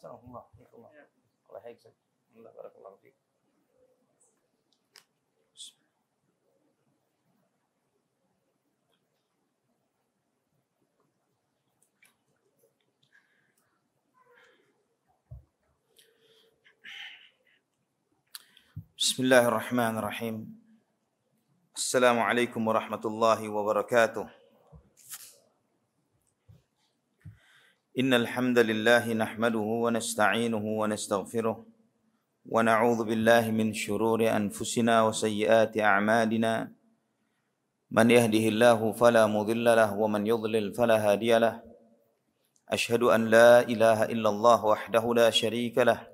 Astagfirullah. Allah haik. Allah barakallahu fiik. Bismillahirrahmanirrahim. Assalamualaikum warahmatullahi wabarakatuh. Innal hamdalillah nahmaduhu wa nasta'inuhu wa nastaghfiruh wa na'udzu billahi min shururi anfusina wa sayyiati a'malina. Man yahdihillahu fala mudilla lahu wa man yudlil fala hadiya lahu. Ashhadu an la ilaha illallah wahdahu la syarika lahu.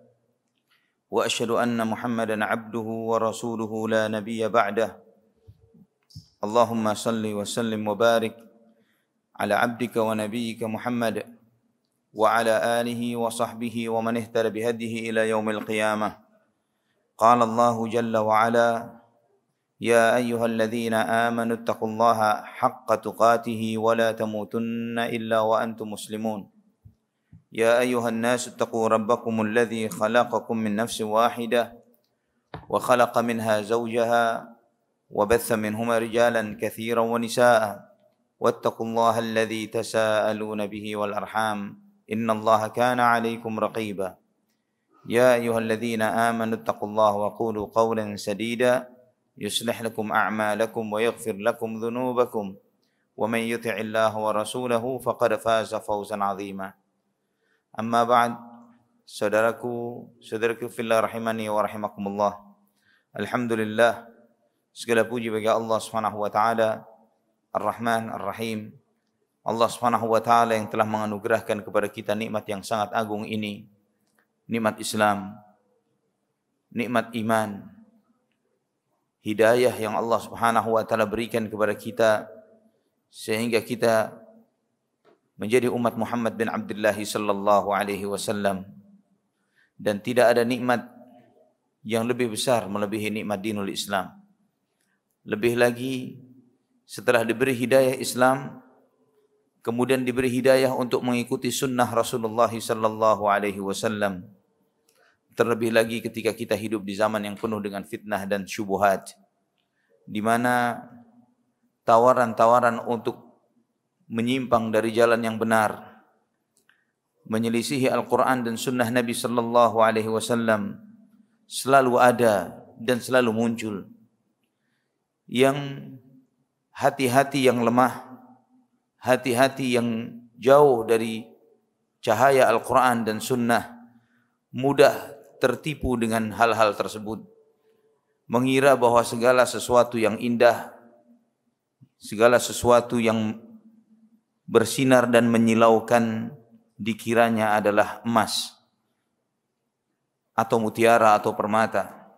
وأشهد أن محمدا عبده ورسوله لا نبي بعده اللهم صل وسلم وبارك على عبدك ونبيك محمد وعلى آله وصحبه ومن اهتدى بهديه إلى يوم القيامة قال الله جل وعلا يا أيها الذين آمنوا اتقوا الله حق تقاته ولا تموتن إلا وأنتم مسلمون يا أيها الناس اتقوا ربكم الذي خلقكم من نفس واحدة وخلق منها زوجها وبث منهما رجالا كثيرا ونساء واتقوا الله الذي تساءلون به والأرحام إن الله كان عليكم رقيبا يا أيها الذين آمنوا اتقوا الله وقولوا قولا سديدا يصلح لكم أعمالكم ويغفر لكم ذنوبكم ومن يطع الله ورسوله فقد فاز فوزا عظيما Amma ba'd, saudaraku fillah rahimani wa rahimakumullah. Alhamdulillah, segala puji bagi Allah Subhanahu wa taala, Ar-Rahman Ar-Rahim. Allah Subhanahu wa taala yang telah menganugerahkan kepada kita nikmat yang sangat agung ini, nikmat Islam, nikmat iman, hidayah yang Allah Subhanahu wa taala berikan kepada kita sehingga kita menjadi umat Muhammad bin Abdullah sallallahu alaihi wasallam, dan tidak ada nikmat yang lebih besar melebihi nikmat dinul Islam. Lebih lagi setelah diberi hidayah Islam, kemudian diberi hidayah untuk mengikuti sunnah Rasulullah sallallahu alaihi wasallam. Terlebih lagi ketika kita hidup di zaman yang penuh dengan fitnah dan syubhat, di mana tawaran-tawaran untuk menyimpang dari jalan yang benar, menyelisihi Al-Quran dan Sunnah Nabi Sallallahu Alaihi Wasallam selalu ada dan selalu muncul. Yang hati-hati yang lemah, hati-hati yang jauh dari cahaya Al-Quran dan Sunnah mudah tertipu dengan hal-hal tersebut, mengira bahwa segala sesuatu yang indah, segala sesuatu yang bersinar dan menyilaukan dikiranya adalah emas atau mutiara atau permata,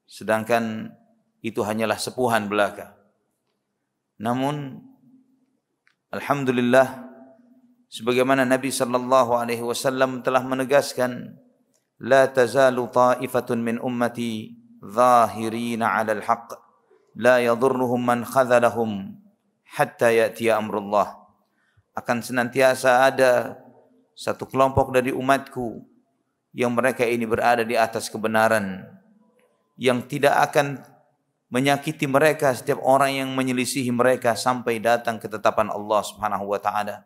sedangkan itu hanyalah sepuhan belaka. Namun alhamdulillah, sebagaimana Nabi sallallahu alaihi wasallam telah menegaskan, la tazalu ta'ifatun min ummati zahirina 'alal haqq la yadhurruhum man khadhalahum hatta ya'tiya amrullah. Akan senantiasa ada satu kelompok dari umatku yang mereka ini berada di atas kebenaran, yang tidak akan menyakiti mereka setiap orang yang menyelisihi mereka sampai datang ketetapan Allah Subhanahu wa taala.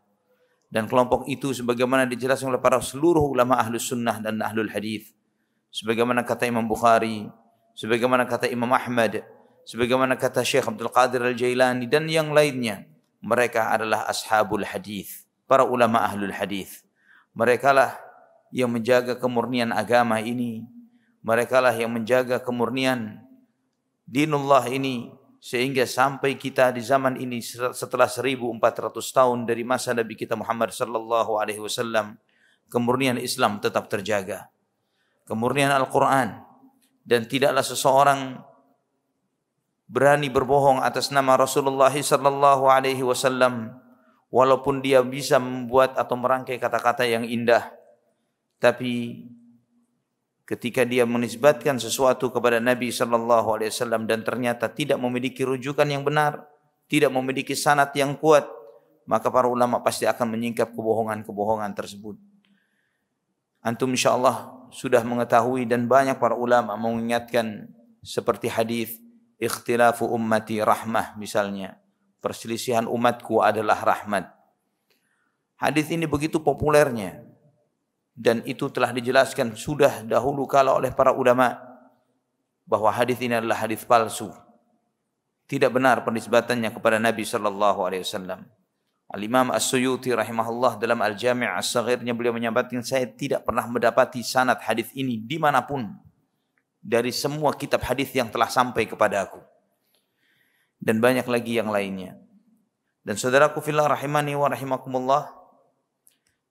Dan kelompok itu sebagaimana dijelaskan oleh para seluruh ulama ahlus sunnah dan ahlul hadis, sebagaimana kata Imam Bukhari, sebagaimana kata Imam Ahmad, sebagaimana kata Syekh Abdul Qadir Al-Jailani dan yang lainnya, mereka adalah ashabul hadis, para ulama ahlul hadis. Merekalah yang menjaga kemurnian agama ini, merekalah yang menjaga kemurnian dinullah ini, sehingga sampai kita di zaman ini setelah 1400 tahun dari masa Nabi kita Muhammad sallallahu alaihi wasallam, kemurnian Islam tetap terjaga, kemurnian Al-Quran, dan tidaklah seseorang berani berbohong atas nama Rasulullah sallallahu alaihi wasallam walaupun dia bisa membuat atau merangkai kata-kata yang indah, tapi ketika dia menisbatkan sesuatu kepada Nabi sallallahu alaihi wasallam dan ternyata tidak memiliki rujukan yang benar, tidak memiliki sanad yang kuat, maka para ulama pasti akan menyingkap kebohongan-kebohongan tersebut. Antum insyaallah sudah mengetahui dan banyak para ulama mengingatkan seperti hadis ikhtilafu ummati rahmah misalnya. Perselisihan umatku adalah rahmat. Hadis ini begitu populernya dan itu telah dijelaskan sudah dahulu kala oleh para ulama bahwa hadis ini adalah hadis palsu. Tidak benar penisbatannya kepada Nabi sallallahu alaihi wasallam. Al-Imam As-Suyuti rahimahullah dalam Al-Jami' As-Saghirnya beliau menyampaikan, saya tidak pernah mendapati sanad hadis ini dimanapun dari semua kitab hadis yang telah sampai kepada aku. Dan banyak lagi yang lainnya. Dan saudaraku fillah rahimani wa rahimakumullah,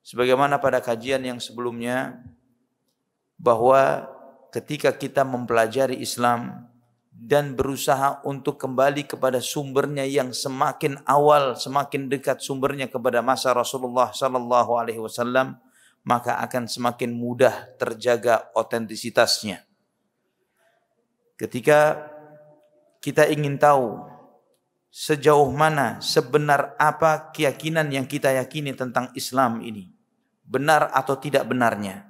sebagaimana pada kajian yang sebelumnya bahwa ketika kita mempelajari Islam dan berusaha untuk kembali kepada sumbernya yang semakin awal, semakin dekat sumbernya kepada masa Rasulullah sallallahu alaihi wasallam, maka akan semakin mudah terjaga otentisitasnya. Ketika kita ingin tahu sejauh mana, sebenar apa keyakinan yang kita yakini tentang Islam ini, benar atau tidak benarnya,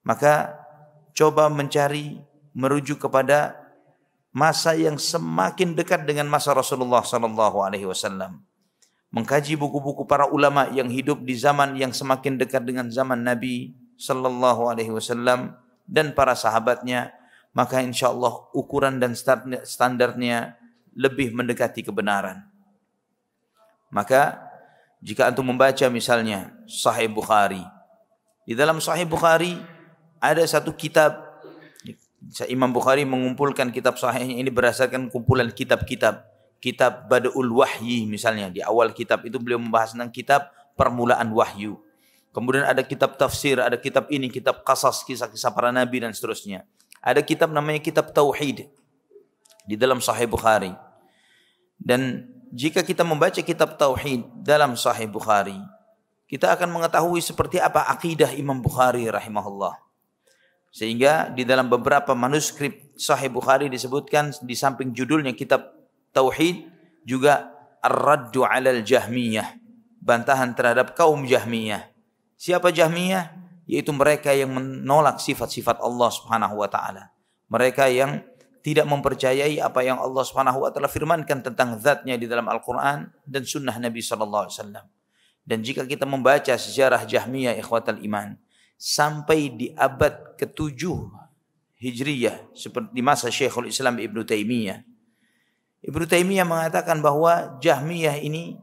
maka coba mencari, merujuk kepada masa yang semakin dekat dengan masa Rasulullah sallallahu alaihi wasallam. Mengkaji buku-buku para ulama yang hidup di zaman yang semakin dekat dengan zaman Nabi sallallahu alaihi wasallam dan para sahabatnya, maka insyaallah ukuran dan standarnya lebih mendekati kebenaran. Maka jika antum membaca misalnya Sahih Bukhari, di dalam Sahih Bukhari ada satu kitab. Imam Bukhari mengumpulkan kitab sahihnya ini berdasarkan kumpulan kitab-kitab. Kitab Bada'ul Wahyi misalnya. Di awal kitab itu beliau membahas tentang kitab permulaan wahyu. Kemudian ada kitab tafsir, ada kitab ini, kitab qasas, kisah-kisah para nabi dan seterusnya. Ada kitab namanya kitab Tauhid di dalam Sahih Bukhari. Dan jika kita membaca kitab Tauhid dalam Sahih Bukhari, kita akan mengetahui seperti apa akidah Imam Bukhari rahimahullah. Sehingga di dalam beberapa manuskrip Sahih Bukhari disebutkan di samping judulnya kitab Tauhid juga Ar-Raddu 'alal Jahmiyah, bantahan terhadap kaum Jahmiyah. Siapa Jahmiyah? Yaitu mereka yang menolak sifat-sifat Allah Subhanahu wa taala. Mereka yang tidak mempercayai apa yang Allah Subhanahu wa taala firmankan tentang zatnya di dalam Al-Qur'an dan sunnah Nabi sallallahu alaihi wasallam. Dan jika kita membaca sejarah Jahmiyah ikhwatal iman, sampai di abad ke-7 Hijriyah seperti di masa Syekhul Islam Ibnu Taimiyah. Ibnu Taimiyah mengatakan bahwa Jahmiyah ini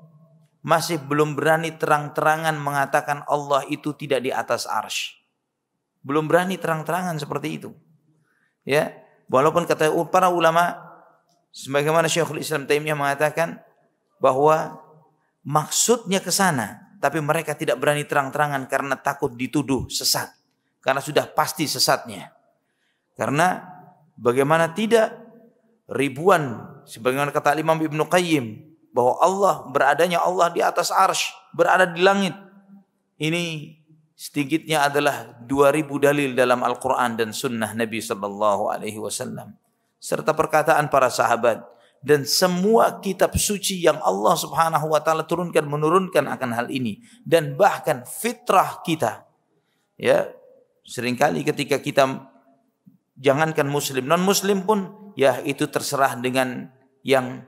masih belum berani terang-terangan mengatakan Allah itu tidak di atas arsy. Belum berani terang-terangan seperti itu. Ya, walaupun kata para ulama sebagaimana Syekhul Islam Taimiyah mengatakan bahwa maksudnya ke sana, tapi mereka tidak berani terang-terangan karena takut dituduh sesat. Karena sudah pasti sesatnya. Karena bagaimana tidak ribuan, sebagaimana kata Imam Ibnu Qayyim, bahwa beradanya Allah di atas arsy, berada di langit. Ini sedikitnya adalah 2000 dalil dalam Al-Quran dan sunnah Nabi sallallahu alaihi wasallam. Serta perkataan para sahabat. Dan semua kitab suci yang Allah Subhanahu wa taala menurunkan akan hal ini, dan bahkan fitrah kita. Ya, seringkali ketika kita jangankan muslim, non muslim pun ya itu terserah dengan yang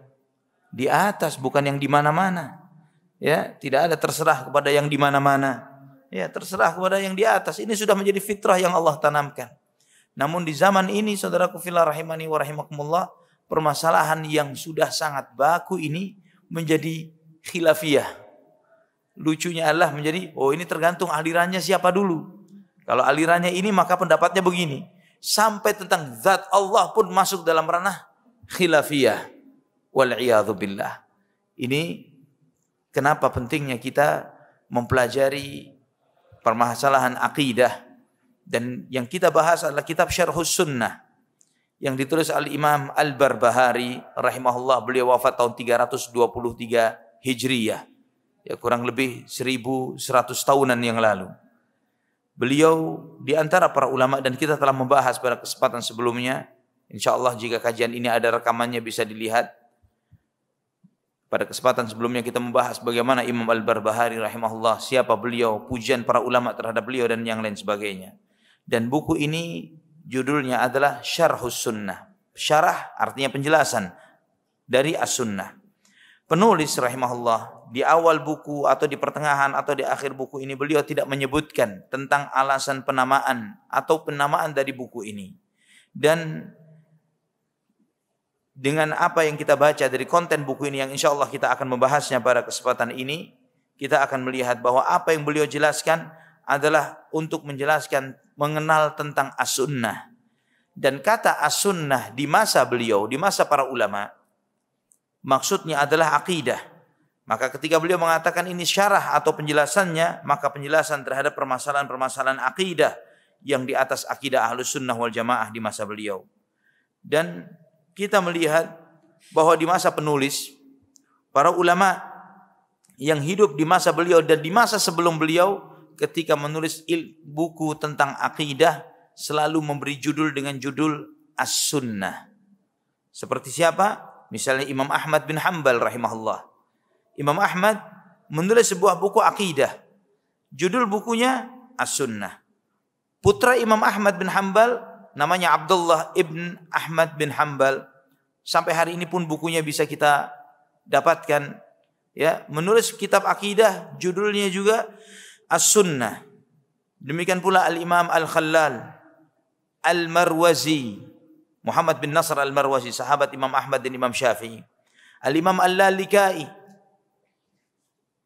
di atas, bukan yang di mana-mana. Ya, tidak ada terserah kepada yang di mana-mana. Ya, terserah kepada yang di atas. Ini sudah menjadi fitrah yang Allah tanamkan. Namun di zaman ini saudaraku fillah rahimani wa rahimakumullah, permasalahan yang sudah sangat baku ini menjadi khilafiyah. Lucunya adalah menjadi, ini tergantung alirannya siapa dulu. Kalau alirannya ini maka pendapatnya begini. Sampai tentang zat Allah pun masuk dalam ranah khilafiyah. Wal'iyadhu billah. Ini kenapa pentingnya kita mempelajari permasalahan akidah. Dan yang kita bahas adalah kitab Syarhus Sunnah yang ditulis Al-Imam Al-Barbahari rahimahullah. Beliau wafat tahun 323 Hijriyah. Ya, kurang lebih 1100 tahunan yang lalu. Beliau di antara para ulama, dan kita telah membahas pada kesempatan sebelumnya. InsyaAllah jika kajian ini ada rekamannya bisa dilihat. Pada kesempatan sebelumnya kita membahas bagaimana Imam Al-Barbahari rahimahullah, siapa beliau, pujian para ulama terhadap beliau dan yang lain sebagainya. Dan buku ini judulnya adalah Syarhus Sunnah. Syarah artinya penjelasan dari As-Sunnah. Penulis rahimahullah di awal buku atau di pertengahan atau di akhir buku ini beliau tidak menyebutkan tentang alasan penamaan atau penamaan dari buku ini. Dan dengan apa yang kita baca dari konten buku ini yang insya Allah kita akan membahasnya pada kesempatan ini, kita akan melihat bahwa apa yang beliau jelaskan adalah untuk menjelaskan mengenal tentang as-sunnah. Dan kata as-sunnah di masa beliau, di masa para ulama, maksudnya adalah akidah. Maka ketika beliau mengatakan ini syarah atau penjelasannya, maka penjelasan terhadap permasalahan-permasalahan akidah yang di atas akidah Ahlus Sunnah wal Jamaah di masa beliau. Dan kita melihat bahwa di masa penulis, para ulama yang hidup di masa beliau dan di masa sebelum beliau ketika menulis buku tentang akidah selalu memberi judul dengan judul As-Sunnah. Seperti siapa? Misalnya Imam Ahmad bin Hanbal rahimahullah. Imam Ahmad menulis sebuah buku akidah. Judul bukunya As-Sunnah. Putra Imam Ahmad bin Hanbal namanya Abdullah ibn Ahmad bin Hanbal. Sampai hari ini pun bukunya bisa kita dapatkan. Ya, menulis kitab akidah, judulnya juga As-Sunnah. Demikian pula Al-Imam Al-Khallal Al-Marwazi, Muhammad bin Nasr Al-Marwazi, sahabat Imam Ahmad dan Imam Syafi'i. Al-Imam Al-Lalikai,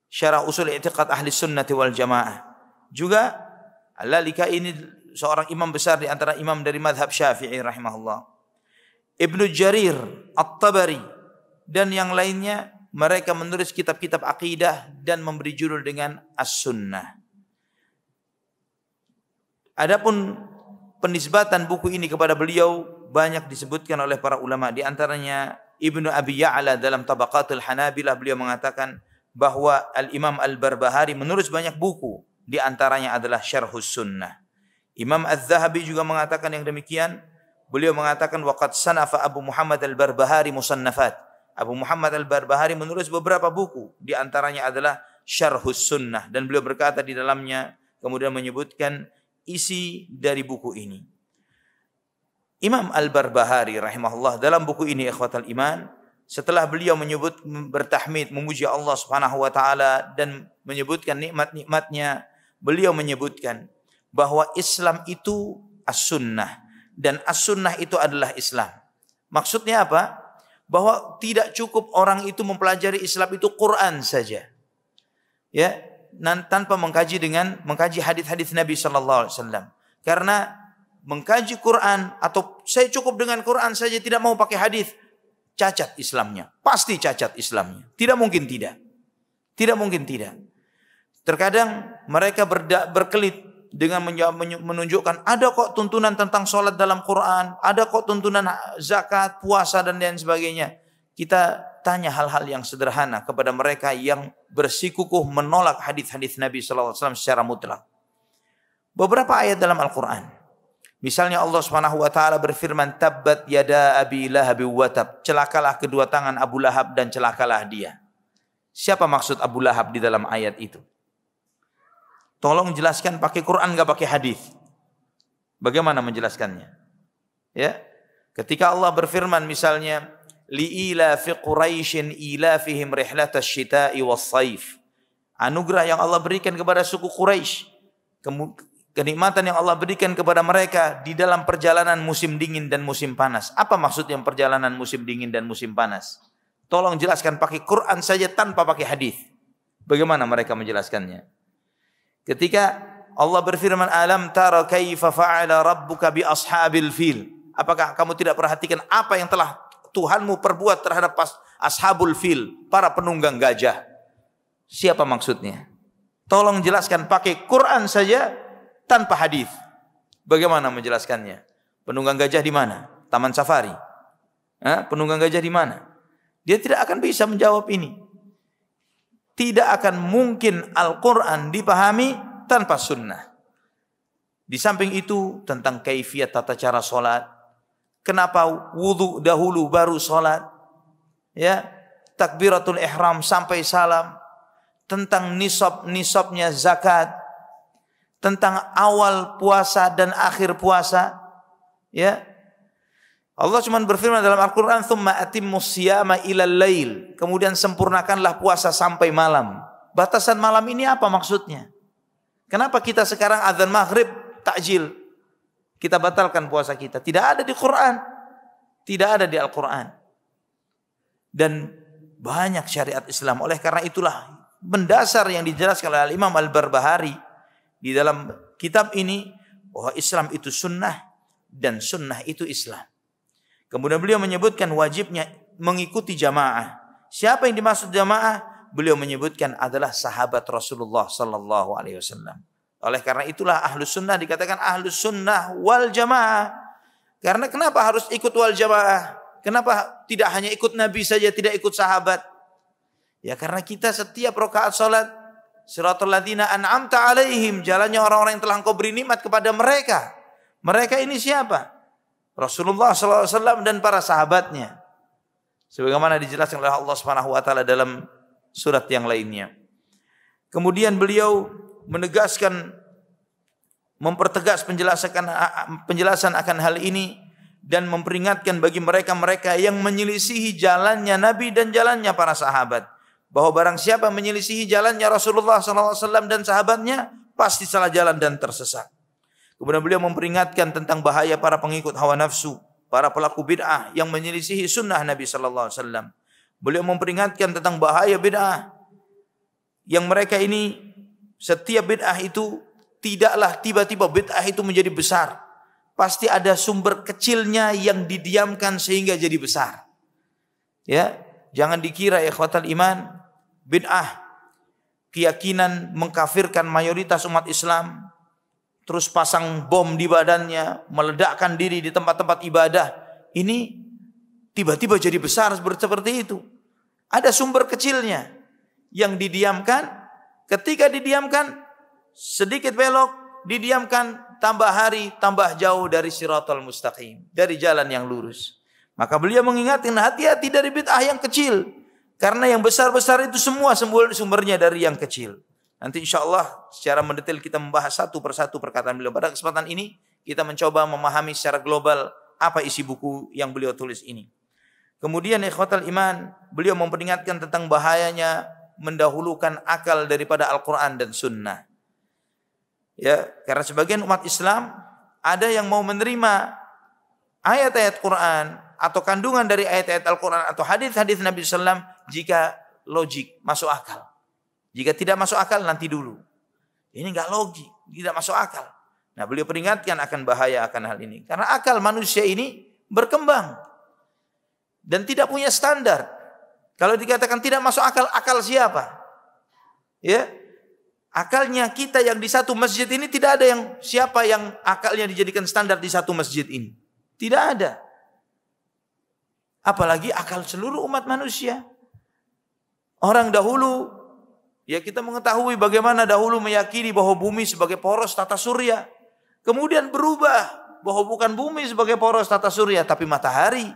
Syarah Usul I'tiqad Ahli Sunnati wal Jamaah. Juga Al-Lalikai ini seorang imam besar di antara imam dari mazhab Syafi'i rahimahullah. Ibnu Jarir At-Tabari dan yang lainnya, mereka menulis kitab-kitab akidah dan memberi judul dengan As-Sunnah. Adapun penisbatan buku ini kepada beliau banyak disebutkan oleh para ulama. Di antaranya Ibnu Abi Ya'la dalam Tabaqatul Hanabilah, beliau mengatakan bahwa Al-Imam Al-Barbahari menulis banyak buku. Di antaranya adalah Syarhus Sunnah. Imam Az-Zahabi juga mengatakan yang demikian. Beliau mengatakan waqad sanafa Abu Muhammad Al-Barbahari musannafat. Abu Muhammad Al-Barbahari menulis beberapa buku. Di antaranya adalah Syarhus Sunnah. Dan beliau berkata di dalamnya, kemudian menyebutkan isi dari buku ini. Imam Al-Barbahari rahimahullah dalam buku ini ikhwatal iman, setelah beliau menyebut bertahmid, memuji Allah Subhanahu wa taala dan menyebutkan nikmat-nikmatnya, beliau menyebutkan bahwa Islam itu as-sunnah dan as-sunnah itu adalah Islam. Maksudnya apa? Bahwa tidak cukup orang itu mempelajari Islam itu Quran saja. Ya, tanpa mengkaji hadis-hadis Nabi sallallahu alaihi wasallam. Karena mengkaji Quran atau saya cukup dengan Quran saja tidak mau pakai hadis, cacat Islamnya. Pasti cacat Islamnya. Tidak mungkin tidak. Tidak mungkin tidak. Terkadang mereka berkelit dengan menunjukkan ada kok tuntunan tentang sholat dalam Quran, ada kok tuntunan zakat, puasa dan lain sebagainya. Kita tanya hal-hal yang sederhana kepada mereka yang bersikukuh menolak hadis-hadis Nabi sallallahu alaihi wasallam secara mutlak. Beberapa ayat dalam Al-Quran. Misalnya Allah Subhanahu wa taala berfirman, tabbat yada abi lahab wa tab. Celakalah kedua tangan Abu Lahab dan celakalah dia. Siapa maksud Abu Lahab di dalam ayat itu? Tolong jelaskan pakai Quran enggak pakai hadis. Bagaimana menjelaskannya? Ya. Ketika Allah berfirman misalnya liila fi quraisyin ilafihim rihlatash shita'i was-saif. Anugerah yang Allah berikan kepada suku Quraisy. Kenikmatan yang Allah berikan kepada mereka di dalam perjalanan musim dingin dan musim panas. Apa maksudnya perjalanan musim dingin dan musim panas? Tolong jelaskan pakai Quran saja tanpa pakai hadis. Bagaimana mereka menjelaskannya? Ketika Allah berfirman, alam tara kaifa fa'ala rabbuka bi ashabil fil. Apakah kamu tidak perhatikan apa yang telah Tuhanmu perbuat terhadap ashabul fil, para penunggang gajah? Siapa maksudnya? Tolong jelaskan pakai Quran saja tanpa hadis. Bagaimana menjelaskannya? Penunggang gajah di mana? Taman safari. Penunggang gajah di mana? Dia tidak akan bisa menjawab ini. Tidak akan mungkin Al-Quran dipahami tanpa sunnah. Di samping itu tentang kaifiyat tata cara sholat. Kenapa wudu dahulu baru sholat? Ya, takbiratul ihram sampai salam, tentang nisabnya zakat, tentang awal puasa dan akhir puasa. Ya. Allah cuma berfirman dalam Al-Qur'an, "Tsumma atimmus siyama ilal lail." Kemudian sempurnakanlah puasa sampai malam. Batasan malam ini apa maksudnya? Kenapa kita sekarang azan maghrib takjil? Kita batalkan puasa kita. Tidak ada di Quran. Tidak ada di Al-Quran. Dan banyak syariat Islam. Oleh karena itulah mendasar yang dijelaskan oleh Imam Al-Barbahari di dalam kitab ini, bahwa Islam itu sunnah dan sunnah itu Islam. Kemudian beliau menyebutkan wajibnya mengikuti jamaah. Siapa yang dimaksud jamaah? Beliau menyebutkan adalah sahabat Rasulullah sallallahu alaihi wasallam. Oleh karena itulah ahlus sunnah dikatakan ahlus sunnah wal jamaah. Karena kenapa harus ikut wal jamaah? Kenapa tidak hanya ikut Nabi saja, tidak ikut sahabat? Ya karena kita setiap rakaat salat, siratal ladzina an'amta alaihim, jalannya orang-orang yang telah Engkau beri nikmat kepada mereka. Mereka ini siapa? Rasulullah sallallahu alaihi wasallam dan para sahabatnya. Sebagaimana dijelaskan oleh Allah Subhanahu wa taala dalam surat yang lainnya. Kemudian beliau menegaskan, mempertegas penjelasan akan hal ini dan memperingatkan bagi mereka-mereka yang menyelisihi jalannya Nabi dan jalannya para sahabat, bahwa barang siapa menyelisihi jalannya Rasulullah SAW dan sahabatnya pasti salah jalan dan tersesat. Kemudian beliau memperingatkan tentang bahaya para pengikut hawa nafsu, para pelaku bid'ah yang menyelisihi sunnah Nabi SAW. Beliau memperingatkan tentang bahaya bid'ah yang mereka ini, setiap bid'ah itu tidaklah tiba-tiba bid'ah itu menjadi besar. Pasti ada sumber kecilnya yang didiamkan sehingga jadi besar. Ya, jangan dikira ikhwatal iman bid'ah keyakinan mengkafirkan mayoritas umat Islam, terus pasang bom di badannya, meledakkan diri di tempat-tempat ibadah. Ini tiba-tiba jadi besar seperti itu. Ada sumber kecilnya yang didiamkan. Ketika didiamkan, sedikit belok, didiamkan, tambah hari, tambah jauh dari siratal mustaqim, dari jalan yang lurus. Maka beliau mengingatkan, hati-hati dari bid'ah yang kecil, karena yang besar-besar itu semua sumbernya dari yang kecil. Nanti insya Allah secara mendetail kita membahas satu persatu perkataan beliau. Pada kesempatan ini kita mencoba memahami secara global apa isi buku yang beliau tulis ini. Kemudian ikhwatal iman, beliau memperingatkan tentang bahayanya mendahulukan akal daripada Al-Quran dan Sunnah. Ya, karena sebagian umat Islam ada yang mau menerima ayat-ayat Quran atau kandungan dari ayat-ayat Al-Quran atau hadis-hadis Nabi SAW jika logik, masuk akal. Jika tidak masuk akal nanti dulu. Ini enggak logik, tidak masuk akal. Nah, beliau peringatkan akan bahaya akan hal ini. Karena akal manusia ini berkembang dan tidak punya standar. Kalau dikatakan tidak masuk akal, akal siapa? Ya, akalnya kita yang di satu masjid ini tidak ada yang siapa yang akalnya dijadikan standar di satu masjid ini. Tidak ada. Apalagi akal seluruh umat manusia. Orang dahulu, ya kita mengetahui bagaimana dahulu meyakini bahwa bumi sebagai poros tata surya. Kemudian berubah bahwa bukan bumi sebagai poros tata surya, tapi matahari.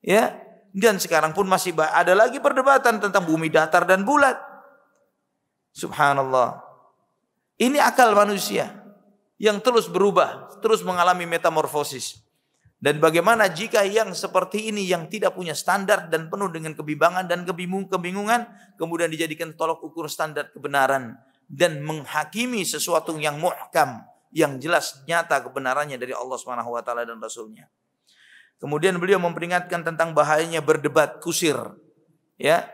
Ya, dan sekarang pun masih ada lagi perdebatan tentang bumi datar dan bulat. Subhanallah. Ini akal manusia yang terus berubah, terus mengalami metamorfosis. Dan bagaimana jika yang seperti ini yang tidak punya standar dan penuh dengan kebimbangan dan kebingungan kemudian dijadikan tolok ukur standar kebenaran dan menghakimi sesuatu yang muhkam, yang jelas nyata kebenarannya dari Allah Subhanahu wa taala dan Rasulnya. Kemudian beliau memperingatkan tentang bahayanya berdebat kusir. Ya,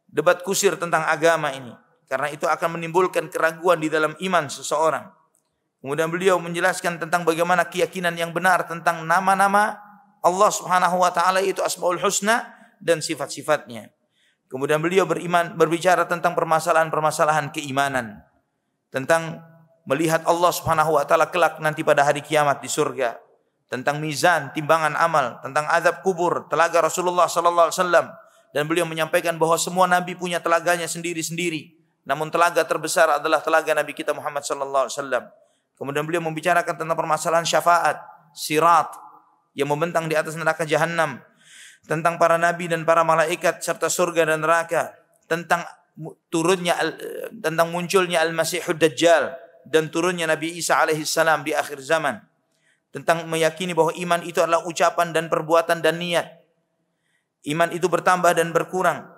debat kusir tentang agama ini. Karena itu akan menimbulkan keraguan di dalam iman seseorang. Kemudian beliau menjelaskan tentang bagaimana keyakinan yang benar tentang nama-nama Allah Subhanahu wa taala, itu Asmaul Husna dan sifat-sifatnya. Kemudian beliau berbicara tentang permasalahan-permasalahan keimanan. Tentang melihat Allah Subhanahu wa taala kelak nanti pada hari kiamat di surga. Tentang mizan, timbangan amal, tentang azab kubur, telaga Rasulullah sallallahu alaihi wasallam, dan beliau menyampaikan bahwa semua nabi punya telaganya sendiri-sendiri. Namun telaga terbesar adalah telaga Nabi kita Muhammad sallallahu alaihi wasallam. Kemudian beliau membicarakan tentang permasalahan syafaat, sirat yang membentang di atas neraka jahanam. tentang para nabi dan para malaikat serta surga dan neraka, tentang munculnya Al-Masihud Dajjal dan turunnya Nabi Isa alaihi salam di akhir zaman, tentang meyakini bahwa iman itu adalah ucapan dan perbuatan dan niat. Iman itu bertambah dan berkurang.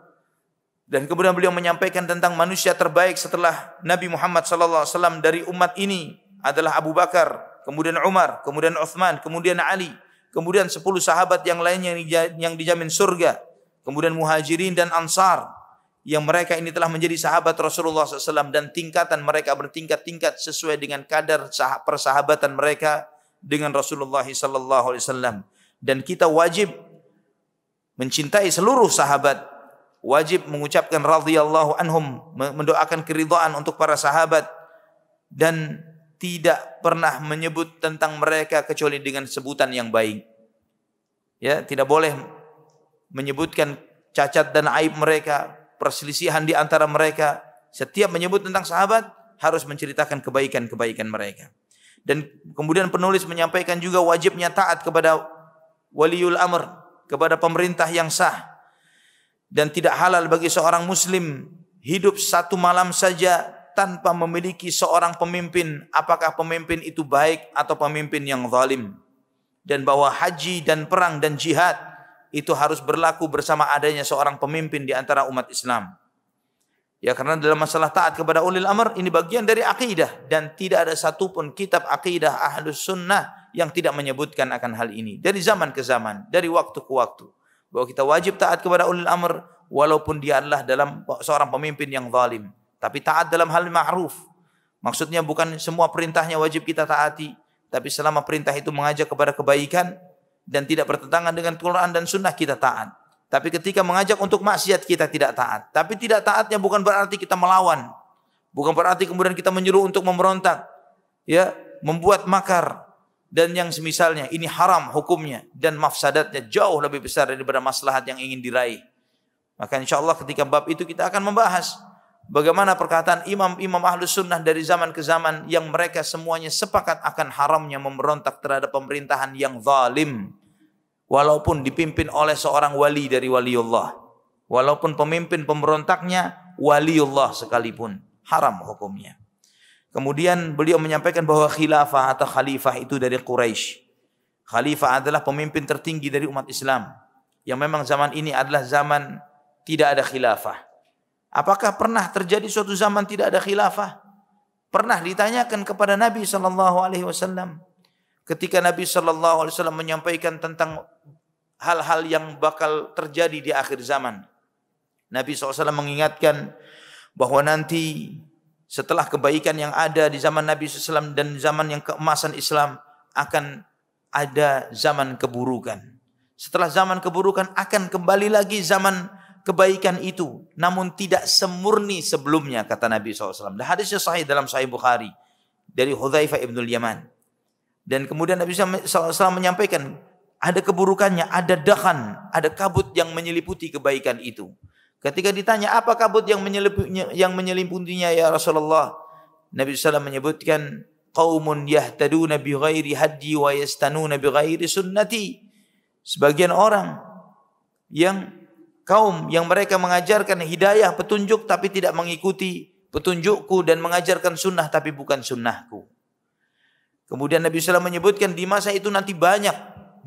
Dan kemudian beliau menyampaikan tentang manusia terbaik setelah Nabi Muhammad SAW dari umat ini adalah Abu Bakar, kemudian Umar, kemudian Uthman, kemudian Ali, kemudian 10 sahabat yang lainnya yang dijamin surga, kemudian Muhajirin dan Ansar, yang mereka ini telah menjadi sahabat Rasulullah SAW, dan tingkatan mereka bertingkat-tingkat sesuai dengan kadar persahabatan mereka dengan Rasulullah SAW. Dan kita wajib mencintai seluruh sahabat, wajib mengucapkan radhiyallahu anhum, mendoakan keridhaan untuk para sahabat, dan tidak pernah menyebut tentang mereka kecuali dengan sebutan yang baik. Ya, tidak boleh menyebutkan cacat dan aib mereka, perselisihan di antara mereka. Setiap menyebut tentang sahabat harus menceritakan kebaikan-kebaikan mereka. Dan kemudian penulis menyampaikan juga wajibnya taat kepada waliul amr, kepada pemerintah yang sah. Dan tidak halal bagi seorang muslim hidup satu malam saja tanpa memiliki seorang pemimpin, apakah pemimpin itu baik atau pemimpin yang zalim. Dan bahwa haji dan perang dan jihad itu harus berlaku bersama adanya seorang pemimpin di antara umat Islam. Ya, karena dalam masalah taat kepada ulil amr ini bagian dari akidah, dan tidak ada satupun kitab akidah Ahlus Sunnah yang tidak menyebutkan akan hal ini dari zaman ke zaman, dari waktu ke waktu, bahwa kita wajib taat kepada ulil amr walaupun dia adalah dalam seorang pemimpin yang zalim. Tapi taat dalam hal ma'ruf. Maksudnya bukan semua perintahnya wajib kita taati, tapi selama perintah itu mengajak kepada kebaikan dan tidak bertentangan dengan Quran dan Sunnah, kita taat. Tapi ketika mengajak untuk maksiat, kita tidak taat. Tapi tidak taatnya bukan berarti kita melawan, bukan berarti kemudian kita menyuruh untuk memberontak, ya, membuat makar dan yang semisalnya. Ini haram hukumnya dan mafsadatnya jauh lebih besar daripada maslahat yang ingin diraih. Maka insyaallah ketika bab itu kita akan membahas bagaimana perkataan imam-imam Ahlus Sunnah dari zaman ke zaman yang mereka semuanya sepakat akan haramnya memberontak terhadap pemerintahan yang zalim, walaupun dipimpin oleh seorang wali dari waliullah, walaupun pemimpin pemberontaknya waliullah sekalipun, haram hukumnya. Kemudian beliau menyampaikan bahwa khilafah atau khalifah itu dari Quraisy. Khalifah adalah pemimpin tertinggi dari umat Islam, yang memang zaman ini adalah zaman tidak ada khilafah. Apakah pernah terjadi suatu zaman tidak ada khilafah? Pernah ditanyakan kepada Nabi SAW. Ketika Nabi SAW menyampaikan tentang hal-hal yang bakal terjadi di akhir zaman, Nabi SAW mengingatkan bahwa nanti setelah kebaikan yang ada di zaman Nabi SAW dan zaman yang keemasan Islam, akan ada zaman keburukan. Setelah zaman keburukan akan kembali lagi zaman kebaikan itu, namun tidak semurni sebelumnya, kata Nabi SAW. Dan hadisnya sahih dalam Sahih Bukhari dari Hudzaifah ibnul Yaman. Dan kemudian Nabi SAW menyampaikan ada keburukannya, ada dakhan, ada kabut yang menyeliputi kebaikan itu. Ketika ditanya apa kabut yang menyeliputinya ya Rasulullah, Nabi SAW menyebutkan qaumun yahtaduna bi ghairi hadyi wa yastanuna bi ghairi sunnati. Sebagian orang kaum yang mereka mengajarkan hidayah, petunjuk, tapi tidak mengikuti petunjukku, dan mengajarkan sunnah tapi bukan sunnahku. Kemudian Nabi SAW menyebutkan di masa itu nanti banyak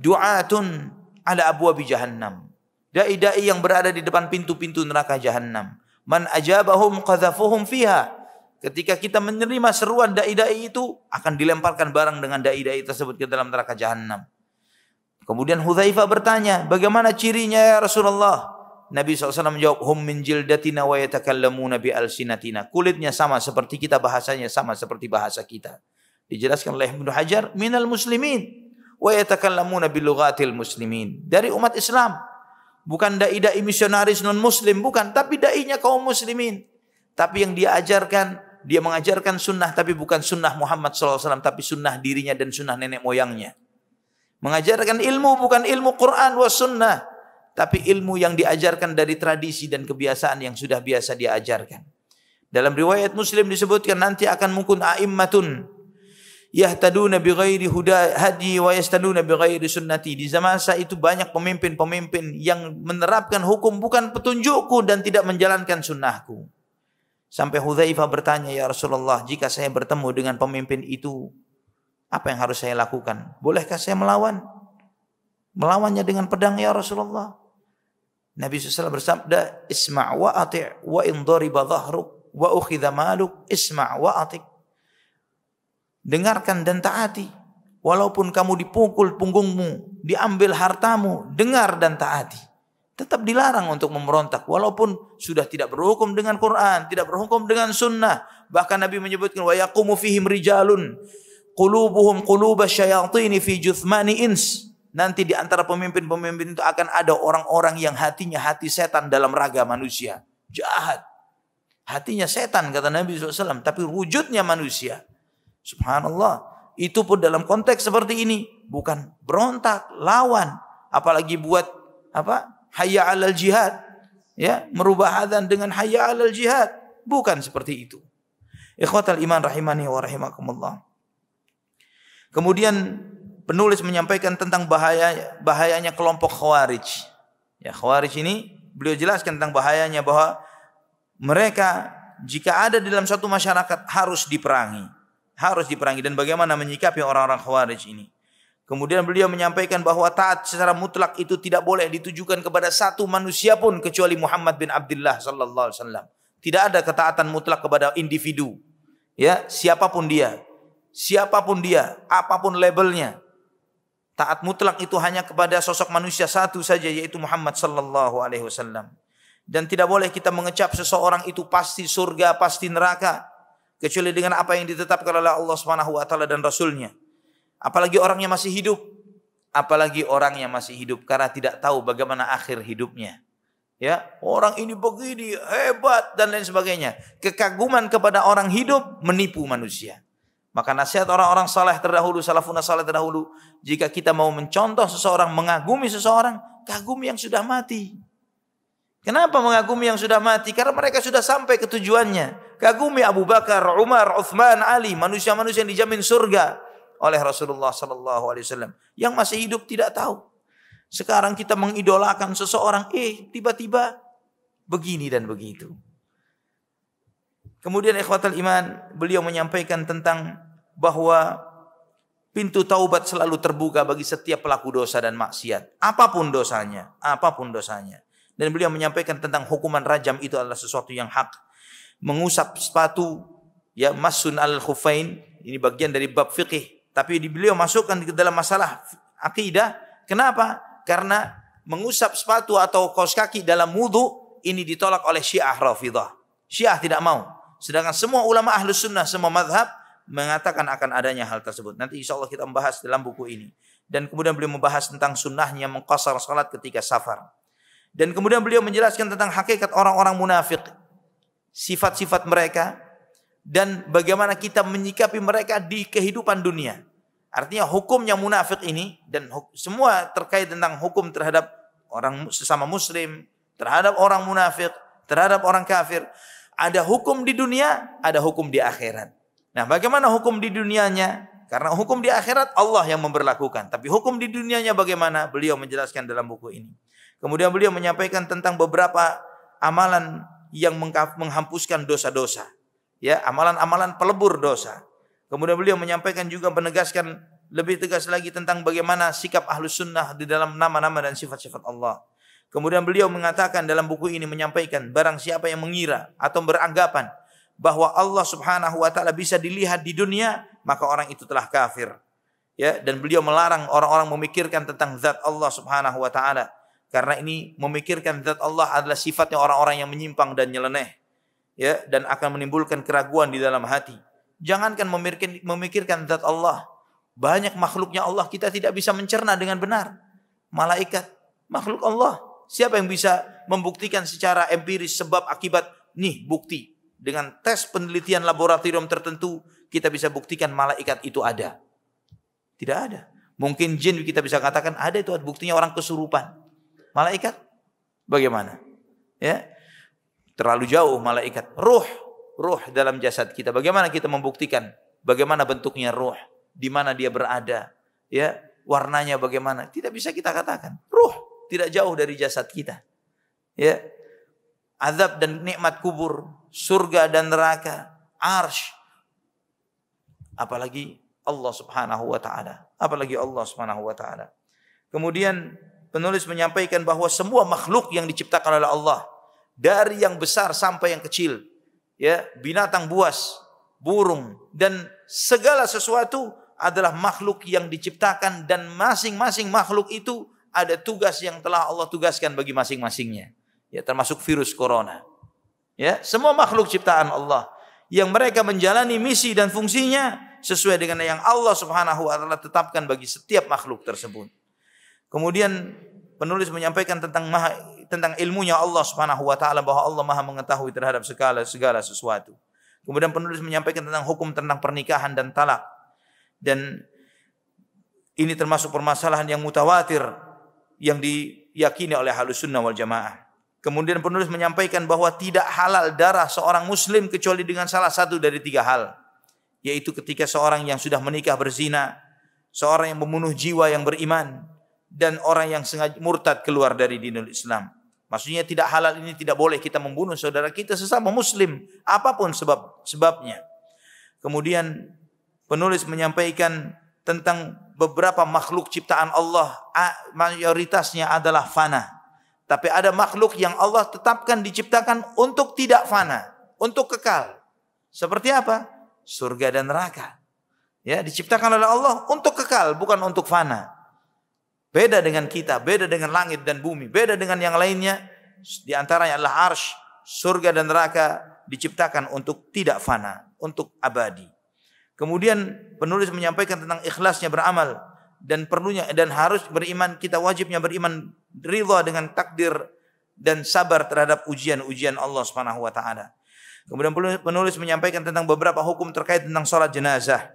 du'atun ala abwabi jahannam, dai-dai yang berada di depan pintu-pintu neraka jahannam. Man ajabahum qadhafuhum fiha. Ketika kita menerima seruan dai-dai itu, akan dilemparkan barang dengan dai-dai tersebut ke dalam neraka jahannam. Kemudian Hudzaifah bertanya, bagaimana cirinya ya Rasulullah? Nabi SAW menjawab, hum min jildatina wa yatakallamuna bi alsinatina. Kulitnya sama seperti kita, bahasanya sama seperti bahasa kita. Dijelaskan oleh Ibnu Hajar, minal muslimin wa yatakallamuna bi lughatil muslimin. Dari umat Islam. Bukan dai-dai misionaris non muslim, bukan, tapi dai-nya kaum muslimin. Tapi yang dia ajarkan, dia mengajarkan sunnah tapi bukan sunnah Muhammad SAW, tapi sunnah dirinya dan sunnah nenek moyangnya. Mengajarkan ilmu bukan ilmu Quran wa sunnah, tapi ilmu yang diajarkan dari tradisi dan kebiasaan yang sudah biasa diajarkan. Dalam riwayat Muslim disebutkan nanti akan mungkin a'immatun yahtaduna bighairi hadi wa yastaduna bighairi sunnati. Di masa itu banyak pemimpin-pemimpin yang menerapkan hukum bukan petunjukku dan tidak menjalankan sunnahku. Sampai Hudzaifah bertanya, ya Rasulullah, jika saya bertemu dengan pemimpin itu, apa yang harus saya lakukan? Bolehkah saya melawan? Melawannya dengan pedang ya Rasulullah? Nabi SAW bersabda, isma' wa ati' wa in dariba dhahruk wa ukhidha maluk isma' wa ati'. Dengarkan dan taati. Walaupun kamu dipukul punggungmu, diambil hartamu, dengar dan taati. Tetap dilarang untuk memberontak. Walaupun sudah tidak berhukum dengan Quran, tidak berhukum dengan sunnah. Bahkan Nabi menyebutkan, wa yaqumu fihim rijalun qulubuhum qulubas syayatini fi juthmani ins. Nanti di antara pemimpin-pemimpin itu akan ada orang-orang yang hatinya hati setan dalam raga manusia. Jahat. Hatinya setan kata Nabi SAW. Tapi wujudnya manusia. Subhanallah. Itu pun dalam konteks seperti ini. Bukan berontak, lawan. Apalagi buat hayya alal jihad. Ya, merubah adzan dengan hayya alal jihad. Bukan seperti itu. Ikhwatal iman rahimani wa rahimakumullah. Kemudian penulis menyampaikan tentang bahayanya kelompok Khawarij. Ya, Khawarij ini beliau jelaskan tentang bahayanya bahwa mereka jika ada di dalam satu masyarakat harus diperangi. Harus diperangi dan bagaimana menyikapi orang-orang Khawarij ini. Kemudian beliau menyampaikan bahwa taat secara mutlak itu tidak boleh ditujukan kepada satu manusia pun kecuali Muhammad bin Abdullah sallallahu alaihi wasallam. Tidak ada ketaatan mutlak kepada individu. Ya, siapapun dia. Siapapun dia, apapun labelnya. Taat mutlak itu hanya kepada sosok manusia satu saja, yaitu Muhammad sallallahu alaihi wasallam. Dan tidak boleh kita mengecap seseorang itu pasti surga, pasti neraka, kecuali dengan apa yang ditetapkan oleh Allah Subhanahu wa taala dan Rasulnya. Apalagi orangnya masih hidup. Apalagi orang yang masih hidup karena tidak tahu bagaimana akhir hidupnya. Ya, orang ini begini hebat dan lain sebagainya. Kekaguman kepada orang hidup menipu manusia. Maka nasihat orang-orang saleh terdahulu, salafun saleh terdahulu, jika kita mau mencontoh seseorang, mengagumi seseorang, kagumi yang sudah mati. Kenapa mengagumi yang sudah mati? Karena mereka sudah sampai ke tujuannya. Kagumi Abu Bakar, Umar, Uthman, Ali, manusia-manusia yang dijamin surga oleh Rasulullah sallallahu alaihi wasallam. Yang masih hidup tidak tahu. Sekarang kita mengidolakan seseorang, tiba-tiba begini dan begitu. Kemudian ikhwatal iman, beliau menyampaikan tentang bahwa pintu taubat selalu terbuka bagi setiap pelaku dosa dan maksiat, apapun dosanya. Dan beliau menyampaikan tentang hukuman rajam itu adalah sesuatu yang hak. Mengusap sepatu, ya, masun al-khufain, ini bagian dari bab fikih, tapi beliau masukkan ke dalam masalah akidah. Kenapa? Karena mengusap sepatu atau kaos kaki dalam wudu ini ditolak oleh Syiah Rafidhah. Syiah tidak mau. Sedangkan semua ulama ahlus sunnah, semua madhab mengatakan akan adanya hal tersebut. Nanti insya Allah kita membahas dalam buku ini. Dan kemudian beliau membahas tentang sunnahnya mengqasar salat ketika safar. Dan kemudian beliau menjelaskan tentang hakikat orang-orang munafik, sifat-sifat mereka, dan bagaimana kita menyikapi mereka di kehidupan dunia. Artinya hukumnya munafik ini, dan semua terkait tentang hukum terhadap orang sesama muslim, terhadap orang munafik, terhadap orang kafir. Ada hukum di dunia, ada hukum di akhirat. Nah, bagaimana hukum di dunianya? Karena hukum di akhirat Allah yang memberlakukan. Tapi hukum di dunianya bagaimana? Beliau menjelaskan dalam buku ini. Kemudian beliau menyampaikan tentang beberapa amalan yang menghapuskan dosa-dosa. Ya, amalan-amalan pelebur dosa. Kemudian beliau menyampaikan juga menegaskan lebih tegas lagi tentang bagaimana sikap ahlus sunnah di dalam nama-nama dan sifat-sifat Allah. Kemudian beliau mengatakan dalam buku ini menyampaikan barang siapa yang mengira atau beranggapan bahwa Allah Subhanahu wa taala bisa dilihat di dunia, maka orang itu telah kafir. Ya, dan beliau melarang orang-orang memikirkan tentang zat Allah Subhanahu wa taala. Karena ini memikirkan zat Allah adalah sifatnya orang-orang yang menyimpang dan nyeleneh. Ya, dan akan menimbulkan keraguan di dalam hati. Jangankan memikirkan zat Allah. Banyak makhluknya Allah kita tidak bisa mencerna dengan benar. Malaikat, makhluk Allah. Siapa yang bisa membuktikan secara empiris sebab akibat? Nih bukti. Dengan tes penelitian laboratorium tertentu kita bisa buktikan malaikat itu ada. Tidak ada. Mungkin jin kita bisa katakan ada, itu buktinya orang kesurupan. Malaikat bagaimana? Ya. Terlalu jauh malaikat. Ruh dalam jasad kita. Bagaimana kita membuktikan bagaimana bentuknya ruh? di mana dia berada, ya, warnanya bagaimana, tidak bisa kita katakan. Ruh tidak jauh dari jasad kita. Ya. Azab dan nikmat kubur, surga dan neraka, arsy. Apalagi Allah Subhanahu wa taala. Apalagi Allah Subhanahu wa taala. Kemudian penulis menyampaikan bahwa semua makhluk yang diciptakan oleh Allah, dari yang besar sampai yang kecil, ya, binatang buas, burung, dan segala sesuatu adalah makhluk yang diciptakan, dan masing-masing makhluk itu ada tugas yang telah Allah tugaskan bagi masing-masingnya. Ya, termasuk virus corona. Ya, semua makhluk ciptaan Allah yang mereka menjalani misi dan fungsinya sesuai dengan yang Allah Subhanahu wa taala tetapkan bagi setiap makhluk tersebut. Kemudian penulis menyampaikan tentang ilmunya Allah Subhanahu wa taala, bahwa Allah Maha mengetahui terhadap segala sesuatu. Kemudian penulis menyampaikan tentang hukum tentang pernikahan dan talak. Dan ini termasuk permasalahan yang mutawatir yang diyakini oleh Ahlussunnah wal Jamaah. Kemudian penulis menyampaikan bahwa tidak halal darah seorang muslim kecuali dengan salah satu dari 3 hal. Yaitu ketika seorang yang sudah menikah berzina, seorang yang membunuh jiwa yang beriman, dan orang yang sengaja murtad keluar dari dinul Islam. Maksudnya tidak halal ini, tidak boleh kita membunuh saudara kita sesama muslim, apapun sebabnya. Kemudian penulis menyampaikan tentang beberapa makhluk ciptaan Allah, mayoritasnya adalah fana. Tapi ada makhluk yang Allah tetapkan diciptakan untuk tidak fana, untuk kekal. Seperti apa? Surga dan neraka. Ya, diciptakan oleh Allah untuk kekal, bukan untuk fana. Beda dengan kita, beda dengan langit dan bumi, beda dengan yang lainnya. Di antaranya adalah arsy, surga dan neraka diciptakan untuk tidak fana, untuk abadi. Kemudian penulis menyampaikan tentang ikhlasnya beramal, dan perlunya dan harus beriman, kita wajibnya beriman, ridha dengan takdir dan sabar terhadap ujian-ujian Allah Subhanahu wa taala. Kemudian penulis menyampaikan tentang beberapa hukum terkait tentang salat jenazah.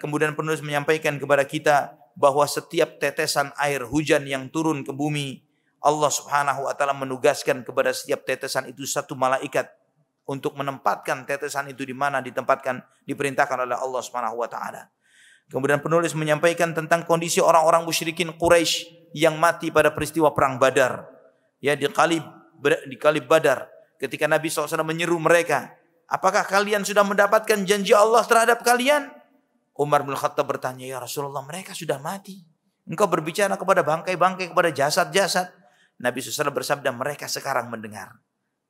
Kemudian penulis menyampaikan kepada kita bahwa setiap tetesan air hujan yang turun ke bumi, Allah Subhanahu wa taala menugaskan kepada setiap tetesan itu satu malaikat untuk menempatkan tetesan itu di mana diperintahkan oleh Allah Subhanahu wa taala. Kemudian penulis menyampaikan tentang kondisi orang-orang musyrikin Quraisy yang mati pada peristiwa perang Badar. Ya, di Qalib Badar, ketika Nabi SAW menyeru mereka, apakah kalian sudah mendapatkan janji Allah terhadap kalian? Umar bin Khattab bertanya, ya Rasulullah, mereka sudah mati. Engkau berbicara kepada bangkai-bangkai, kepada jasad-jasad. Nabi SAW bersabda, mereka sekarang mendengar.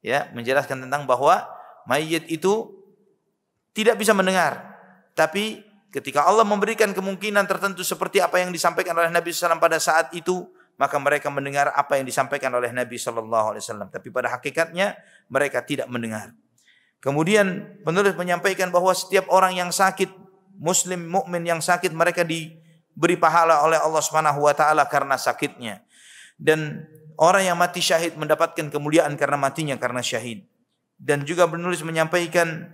Ya, menjelaskan tentang bahwa mayit itu tidak bisa mendengar. Tapi ketika Allah memberikan kemungkinan tertentu seperti apa yang disampaikan oleh Nabi SAW pada saat itu, maka mereka mendengar apa yang disampaikan oleh Nabi SAW. Tapi pada hakikatnya mereka tidak mendengar. Kemudian penulis menyampaikan bahwa setiap orang yang sakit, muslim, mukmin yang sakit, mereka diberi pahala oleh Allah Subhanahu wa taala karena sakitnya. Dan orang yang mati syahid mendapatkan kemuliaan karena matinya karena syahid. Dan juga penulis menyampaikan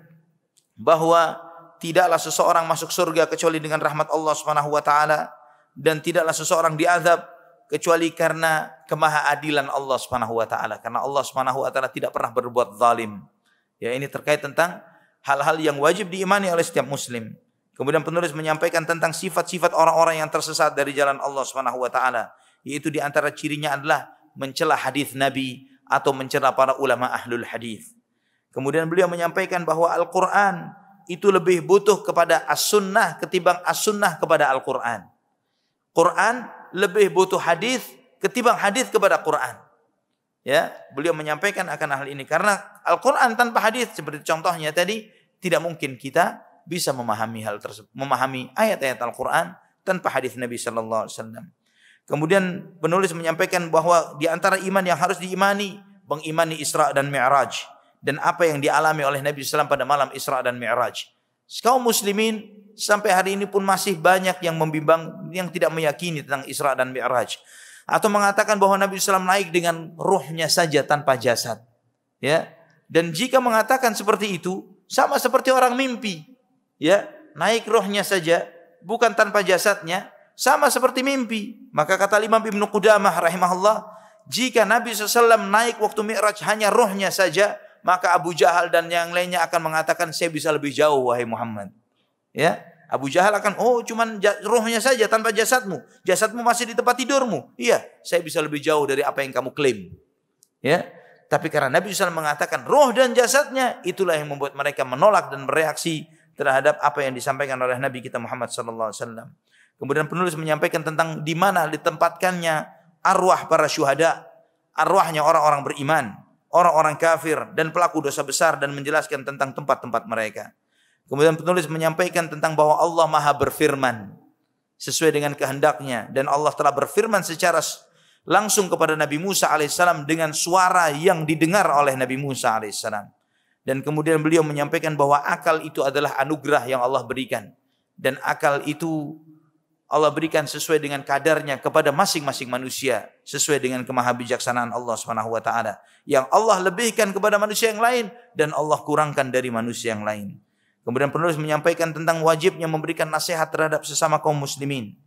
bahwa tidaklah seseorang masuk surga kecuali dengan rahmat Allah Subhanahu wa taala, dan tidaklah seseorang diazab kecuali karena kemahaadilan Allah Subhanahu wa taala, karena Allah Subhanahu wa taala tidak pernah berbuat zalim. Ya, ini terkait tentang hal-hal yang wajib diimani oleh setiap muslim. Kemudian penulis menyampaikan tentang sifat-sifat orang-orang yang tersesat dari jalan Allah Subhanahu wa taala, yaitu di antara cirinya adalah mencela hadis Nabi atau mencela para ulama ahlul hadis. Kemudian beliau menyampaikan bahwa Al-Qur'an itu lebih butuh kepada as-sunnah ketimbang as-sunnah kepada Al-Qur'an. Quran lebih butuh hadis ketimbang hadis kepada Quran. Ya, beliau menyampaikan akan hal ini karena Al-Qur'an tanpa hadis seperti contohnya tadi, tidak mungkin kita bisa memahami hal tersebut, memahami ayat-ayat Al-Qur'an tanpa hadis Nabi sallallahu alaihi wasallam. Kemudian penulis menyampaikan bahwa di antara iman yang harus diimani, mengimani Isra dan Mi'raj dan apa yang dialami oleh Nabi SAW pada malam Isra dan Mi'raj. Kaum muslimin sampai hari ini pun masih banyak yang membimbang, yang tidak meyakini tentang Isra dan Mi'raj, atau mengatakan bahwa Nabi SAW naik dengan ruhnya saja tanpa jasad. Ya, dan jika mengatakan seperti itu, sama seperti orang mimpi. Ya, naik ruhnya saja, bukan tanpa jasadnya, sama seperti mimpi. Maka kata Imam Ibnu Qudamah rahimahullah, jika Nabi SAW naik waktu Mi'raj hanya ruhnya saja, maka Abu Jahal dan yang lainnya akan mengatakan, saya bisa lebih jauh wahai Muhammad. Ya, Abu Jahal akan, oh cuman rohnya saja tanpa jasadmu. Jasadmu masih di tempat tidurmu. Iya, saya bisa lebih jauh dari apa yang kamu klaim. Ya, tapi karena Nabi SAW mengatakan roh dan jasadnya, itulah yang membuat mereka menolak dan bereaksi terhadap apa yang disampaikan oleh Nabi kita Muhammad SAW. Kemudian penulis menyampaikan tentang di mana ditempatkannya arwah para syuhada, arwahnya orang-orang beriman, orang-orang kafir dan pelaku dosa besar, dan menjelaskan tentang tempat-tempat mereka. Kemudian penulis menyampaikan tentang bahwa Allah Maha berfirman sesuai dengan kehendaknya, dan Allah telah berfirman secara langsung kepada Nabi Musa alaihissalam dengan suara yang didengar oleh Nabi Musa alaihissalam. Dan kemudian beliau menyampaikan bahwa akal itu adalah anugerah yang Allah berikan, dan akal itu Allah berikan sesuai dengan kadarnya kepada masing-masing manusia, sesuai dengan kemahabijaksanaan Allah Subhanahu wa taala. Yang Allah lebihkan kepada manusia yang lain dan Allah kurangkan dari manusia yang lain. Kemudian penulis menyampaikan tentang wajibnya memberikan nasihat terhadap sesama kaum muslimin.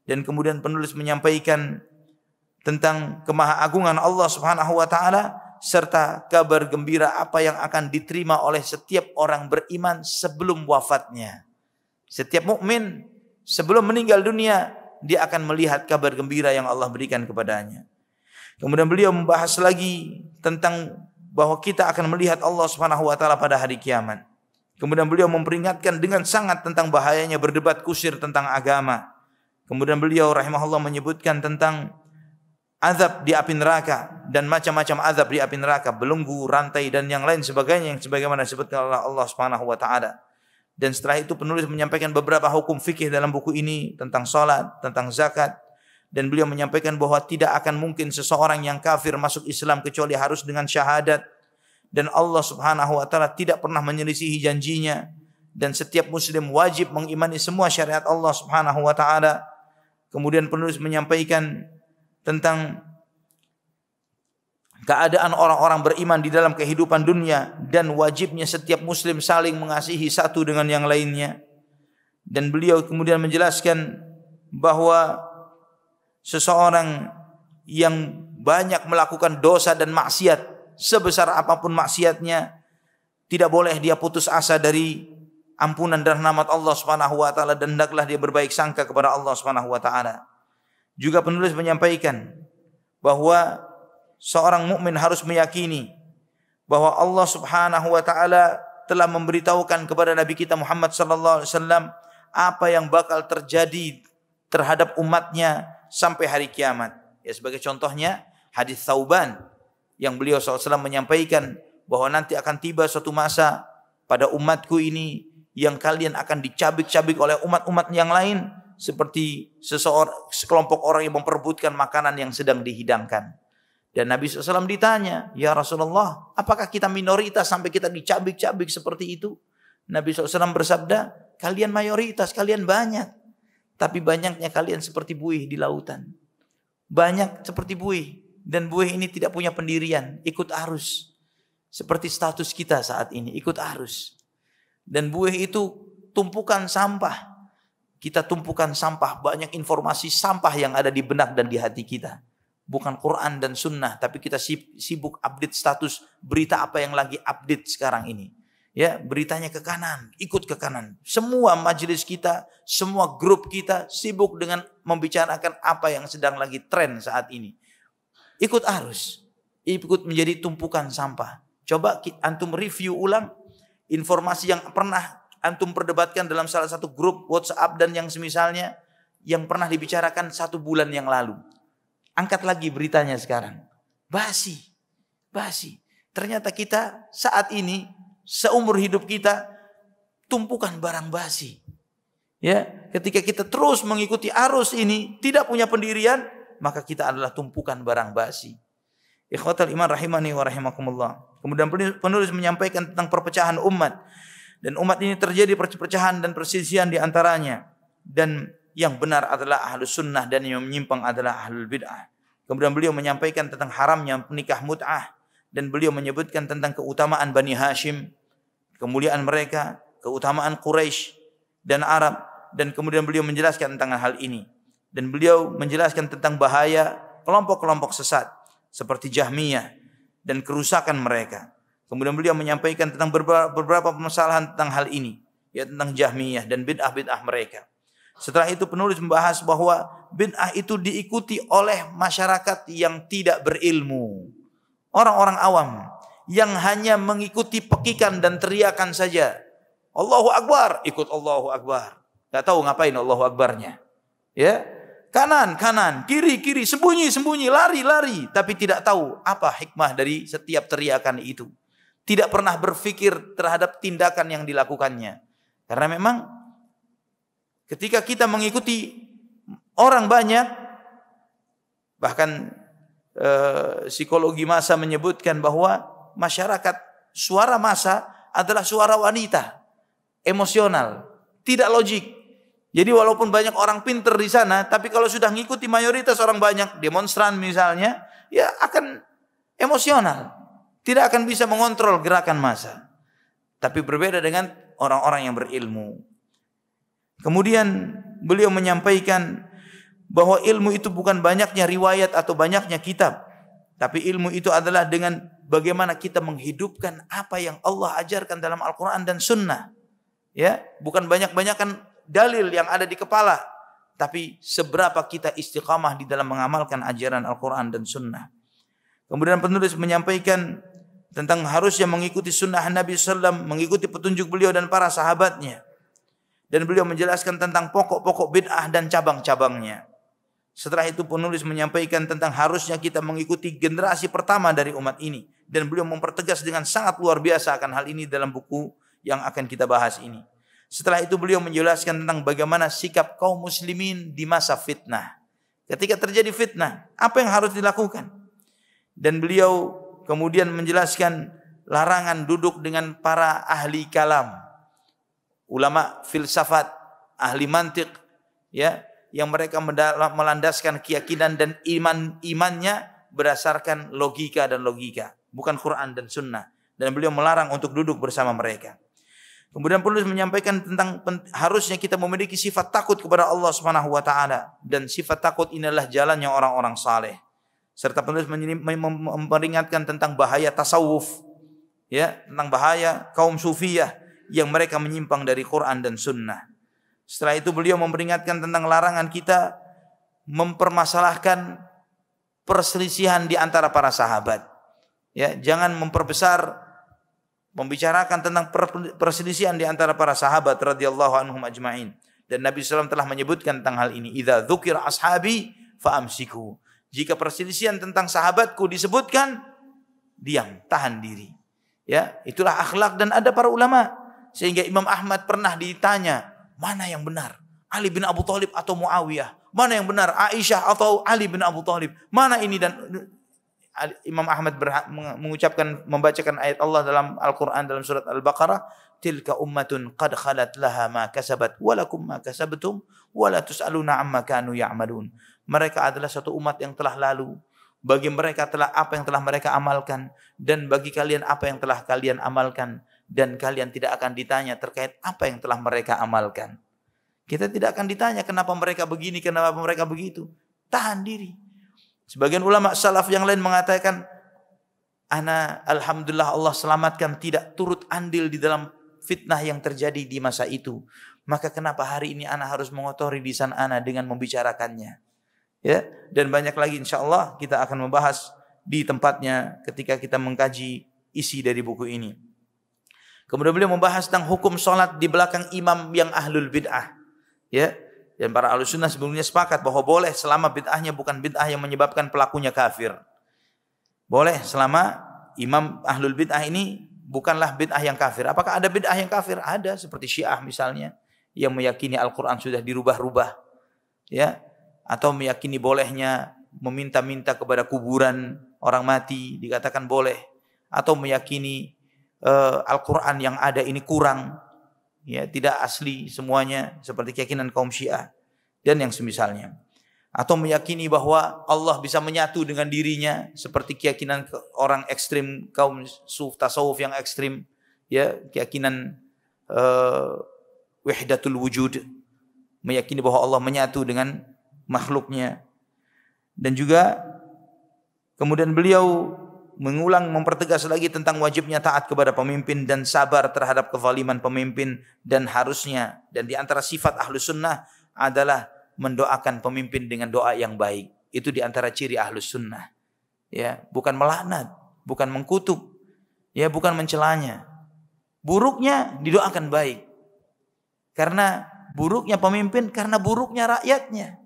Dan kemudian penulis menyampaikan tentang kemahaagungan Allah Subhanahu wa taala serta kabar gembira apa yang akan diterima oleh setiap orang beriman sebelum wafatnya. Setiap mukmin sebelum meninggal dunia, dia akan melihat kabar gembira yang Allah berikan kepadanya. Kemudian beliau membahas lagi tentang bahwa kita akan melihat Allah Subhanahu wa taala pada hari kiamat. Kemudian beliau memperingatkan dengan sangat tentang bahayanya berdebat kusir tentang agama. Kemudian beliau rahimahullah menyebutkan tentang azab di api neraka dan macam-macam azab di api neraka, belenggu, rantai dan yang lain sebagainya yang sebagaimana disebutkan oleh Allah Subhanahu wa taala. Dan setelah itu penulis menyampaikan beberapa hukum fikih dalam buku ini tentang salat, tentang zakat, dan beliau menyampaikan bahwa tidak akan mungkin seseorang yang kafir masuk Islam kecuali harus dengan syahadat, dan Allah Subhanahu wa taala tidak pernah menyelisihi janjinya, dan setiap muslim wajib mengimani semua syariat Allah Subhanahu wa taala. Kemudian penulis menyampaikan tentang keadaan orang-orang beriman di dalam kehidupan dunia dan wajibnya setiap muslim saling mengasihi satu dengan yang lainnya. Dan beliau kemudian menjelaskan bahwa seseorang yang banyak melakukan dosa dan maksiat, sebesar apapun maksiatnya, tidak boleh dia putus asa dari ampunan dan rahmat Allah Subhanahu wa taala, dan hendaklah dia berbaik sangka kepada Allah Subhanahu wa taala. Juga penulis menyampaikan bahwa seorang mukmin harus meyakini bahwa Allah Subhanahu wa taala telah memberitahukan kepada Nabi kita Muhammad sallallahu alaihi wasallam apa yang bakal terjadi terhadap umatnya sampai hari kiamat. Ya, sebagai contohnya hadis Thauban yang beliau SAW menyampaikan bahwa nanti akan tiba suatu masa pada umatku ini yang kalian akan dicabik-cabik oleh umat-umat yang lain seperti sekelompok orang yang memperebutkan makanan yang sedang dihidangkan. Dan Nabi SAW ditanya, ya Rasulullah, apakah kita minoritas sampai kita dicabik-cabik seperti itu? Nabi SAW bersabda, kalian mayoritas, kalian banyak. Tapi banyaknya kalian seperti buih di lautan. Banyak seperti buih. Dan buih ini tidak punya pendirian, ikut arus. Seperti status kita saat ini, ikut arus. Dan buih itu tumpukan sampah. Kita tumpukan sampah, banyak informasi sampah yang ada di benak dan di hati kita. Bukan Quran dan Sunnah, tapi kita sibuk update status berita apa yang lagi update sekarang ini. Ya, beritanya ke kanan, ikut ke kanan. Semua majelis kita, semua grup kita sibuk dengan membicarakan apa yang sedang lagi tren saat ini. Ikut arus, ikut menjadi tumpukan sampah. Coba antum review ulang informasi yang pernah antum perdebatkan dalam salah satu grup WhatsApp dan yang semisalnya yang pernah dibicarakan 1 bulan yang lalu. Angkat lagi beritanya sekarang. Basi. Ternyata kita saat ini, seumur hidup kita, tumpukan barang basi. Ya, ketika kita terus mengikuti arus ini, tidak punya pendirian, maka kita adalah tumpukan barang basi. Ikhwatal iman rahimani wa rahimakumullah. Kemudian penulis menyampaikan tentang perpecahan umat. Dan umat ini terjadi perpecahan dan perselisihan di antaranya. Dan yang benar adalah ahlus sunnah dan yang menyimpang adalah ahlul bid'ah. Kemudian beliau menyampaikan tentang haramnya menikah mut'ah, dan beliau menyebutkan tentang keutamaan Bani Hashim, kemuliaan mereka, keutamaan Quraisy dan Arab, dan kemudian beliau menjelaskan tentang hal ini. Dan beliau menjelaskan tentang bahaya kelompok-kelompok sesat seperti Jahmiyah dan kerusakan mereka. Kemudian beliau menyampaikan tentang beberapa permasalahan tentang hal ini. ya tentang Jahmiyah dan bid'ah-bid'ah mereka. Setelah itu penulis membahas bahwa bid'ah itu diikuti oleh masyarakat yang tidak berilmu. Orang-orang awam yang hanya mengikuti pekikan dan teriakan saja. Allahu Akbar, ikut Allahu Akbar. Gak tahu ngapain Allahu Akbarnya. Ya, kanan, kiri, sembunyi, lari, tapi tidak tahu apa hikmah dari setiap teriakan itu. Tidak pernah berpikir terhadap tindakan yang dilakukannya. Karena memang ketika kita mengikuti orang banyak, bahkan psikologi massa menyebutkan bahwa masyarakat, suara massa adalah suara wanita, emosional, tidak logik. Jadi walaupun banyak orang pinter di sana, tapi kalau sudah mengikuti mayoritas orang banyak, demonstran misalnya, ya akan emosional. Tidak akan bisa mengontrol gerakan massa. Tapi berbeda dengan orang-orang yang berilmu. Kemudian beliau menyampaikan bahwa ilmu itu bukan banyaknya riwayat atau banyaknya kitab. Tapi ilmu itu adalah dengan bagaimana kita menghidupkan apa yang Allah ajarkan dalam Al-Quran dan Sunnah. Ya, bukan banyak-banyakan dalil yang ada di kepala, tapi seberapa kita istiqamah di dalam mengamalkan ajaran Al-Quran dan Sunnah. Kemudian penulis menyampaikan tentang harusnya mengikuti sunnah Nabi SAW, mengikuti petunjuk beliau dan para sahabatnya. Dan beliau menjelaskan tentang pokok-pokok bid'ah dan cabang-cabangnya. Setelah itu penulis menyampaikan tentang harusnya kita mengikuti generasi pertama dari umat ini. Dan beliau mempertegas dengan sangat luar biasa akan hal ini dalam buku yang akan kita bahas ini. Setelah itu beliau menjelaskan tentang bagaimana sikap kaum muslimin di masa fitnah. Ketika terjadi fitnah, apa yang harus dilakukan? Dan beliau kemudian menjelaskan larangan duduk dengan para ahli kalam, ulama filsafat, ahli mantiq, ya, yang mereka melandaskan keyakinan dan imannya berdasarkan logika dan logika, bukan Quran dan Sunnah. Dan beliau melarang untuk duduk bersama mereka. Kemudian penulis menyampaikan tentang harusnya kita memiliki sifat takut kepada Allah Subhanahu wa taala, dan sifat takut inilah jalannya orang-orang saleh. Serta penulis memperingatkan tentang bahaya tasawuf, ya, tentang bahaya kaum sufiyah yang mereka menyimpang dari Quran dan Sunnah. Setelah itu beliau memperingatkan tentang larangan kita mempermasalahkan perselisihan di antara para sahabat. Ya, jangan membicarakan tentang perselisihan di antara para sahabat radhiyallahu anhum ajma'in. Dan Nabi SAW telah menyebutkan tentang hal ini. Idza dzukira ashabi fa'amsiku. Jika perselisihan tentang sahabatku disebutkan, diam, tahan diri. Ya, itulah akhlak dan adab para ulama. Sehingga Imam Ahmad pernah ditanya, mana yang benar? Ali bin Abu Thalib atau Muawiyah? Mana yang benar? Aisyah atau Ali bin Abu Thalib? Mana ini? Dan Imam Ahmad membacakan ayat Allah dalam Al-Quran dalam surat Al-Baqarah, tilka ummatun qad khalat laha ma kasabat walakum ma kasabtum wala tus'aluna amma kanu ya'malun. Mereka adalah satu umat yang telah lalu. Bagi mereka telah apa yang telah mereka amalkan, dan bagi kalian apa yang telah kalian amalkan, dan kalian tidak akan ditanya terkait apa yang telah mereka amalkan. Kita tidak akan ditanya kenapa mereka begini, kenapa mereka begitu. Tahan diri. Sebagian ulama salaf yang lain mengatakan, ana alhamdulillah Allah selamatkan, tidak turut andil di dalam fitnah yang terjadi di masa itu. Maka kenapa hari ini ana harus mengotori lisan ana dengan membicarakannya? Ya, dan banyak lagi insyaallah kita akan membahas di tempatnya ketika kita mengkaji isi dari buku ini. Kemudian beliau membahas tentang hukum salat di belakang imam yang ahlul bid'ah. Ya. Dan para ahlussunnah sebelumnya sepakat bahwa boleh selama bid'ahnya bukan bid'ah yang menyebabkan pelakunya kafir. Boleh selama imam ahlul bid'ah ini bukanlah bid'ah yang kafir. Apakah ada bid'ah yang kafir? Ada, seperti Syiah misalnya, yang meyakini Al-Quran sudah dirubah-rubah. Ya, atau meyakini bolehnya meminta-minta kepada kuburan orang mati, dikatakan boleh. Atau meyakini Al-Quran yang ada ini kurang, ya, tidak asli semuanya, seperti keyakinan kaum Syiah dan yang semisalnya. Atau meyakini bahwa Allah bisa menyatu dengan dirinya, seperti keyakinan orang ekstrim, kaum tasawuf yang ekstrim, ya, keyakinan wahdatul wujud, meyakini bahwa Allah menyatu dengan makhluknya. Dan juga kemudian beliau mempertegas lagi tentang wajibnya taat kepada pemimpin dan sabar terhadap kezaliman pemimpin, dan harusnya, dan di antara sifat Ahlus Sunnah adalah mendoakan pemimpin dengan doa yang baik. Itu di antara ciri Ahlus Sunnah. Ya, bukan melaknat, bukan mengkutuk, ya, bukan mencelanya. Buruknya didoakan baik. Karena buruknya pemimpin, karena buruknya rakyatnya.